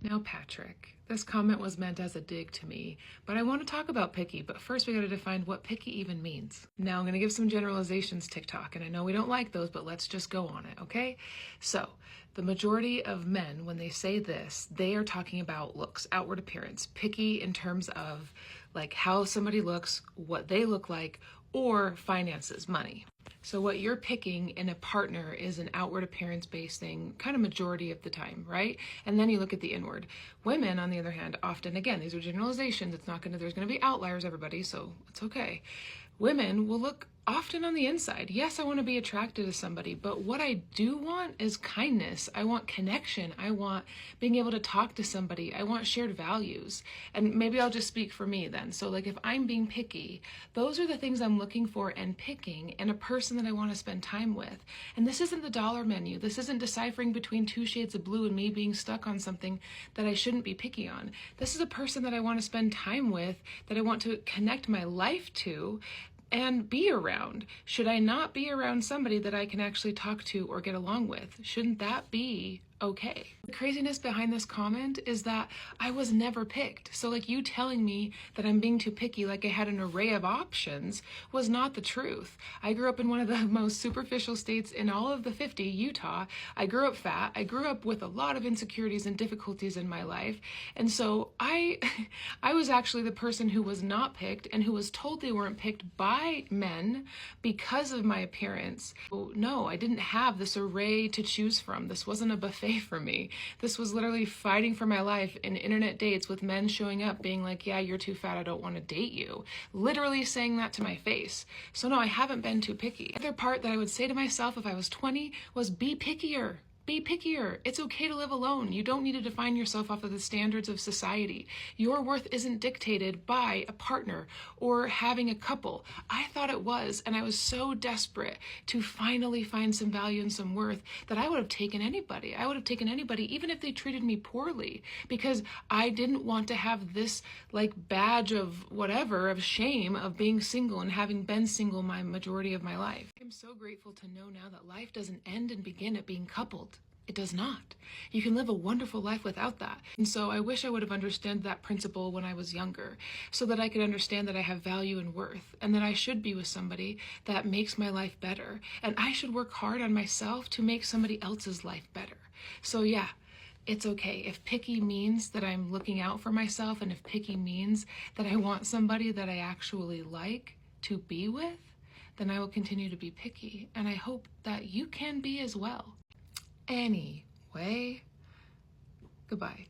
Now, Patrick, this comment was meant as a dig to me, but I want to talk about picky, but first we got to define what picky even means. Now, I'm going to give some generalizations, TikTok, and I know we don't like those, but let's just go on it, okay? So, the majority of men, when they say this, they are talking about looks, outward appearance, picky in terms of like how somebody looks, what they look like, or finances, money. So what you're picking in a partner is an outward appearance based thing, kind of majority of the time, right? And then you look at the inward. Women, on the other hand, often, again, these are generalizations. There's gonna be outliers, everybody, so it's okay. Women will look often on the inside. Yes, I want to be attracted to somebody, but what I do want is kindness. I want connection. I want being able to talk to somebody. I want shared values. And maybe I'll just speak for me then. So like if I'm being picky, those are the things I'm looking for and picking in a person that I want to spend time with. And this isn't the dollar menu. This isn't deciphering between 2 shades of blue and me being stuck on something that I shouldn't be picky on. This is a person that I want to spend time with, that I want to connect my life to, and be around. Should I not be around somebody that I can actually talk to or get along with? Shouldn't that be okay? The craziness behind this comment is that I was never picked. So like you telling me that I'm being too picky, like I had an array of options, was not the truth. I grew up in one of the most superficial states in all of the 50, Utah. I grew up fat. I grew up with a lot of insecurities and difficulties in my life. And so I was actually the person who was not picked and who was told they weren't picked by men because of my appearance. So, no, I didn't have this array to choose from. This wasn't a buffet for me. This was literally fighting for my life in internet dates with men showing up being like, yeah, you're too fat, I don't want to date you. Literally saying that to my face. So no, I haven't been too picky. The other part that I would say to myself if I was 20 was be pickier. Be pickier. It's okay to live alone. You don't need to define yourself off of the standards of society. Your worth isn't dictated by a partner or having a couple. I thought it was, and I was so desperate to finally find some value and some worth that I would have taken anybody. I would have taken anybody, even if they treated me poorly, because I didn't want to have this like badge of whatever, of shame of being single and having been single my majority of my life. I'm so grateful to know now that life doesn't end and begin at being coupled. It does not. You can live a wonderful life without that. And so I wish I would have understood that principle when I was younger, so that I could understand that I have value and worth, and that I should be with somebody that makes my life better. And I should work hard on myself to make somebody else's life better. So yeah, it's okay. If picky means that I'm looking out for myself, and if picky means that I want somebody that I actually like to be with, then I will continue to be picky. And I hope that you can be as well. Anyway, goodbye.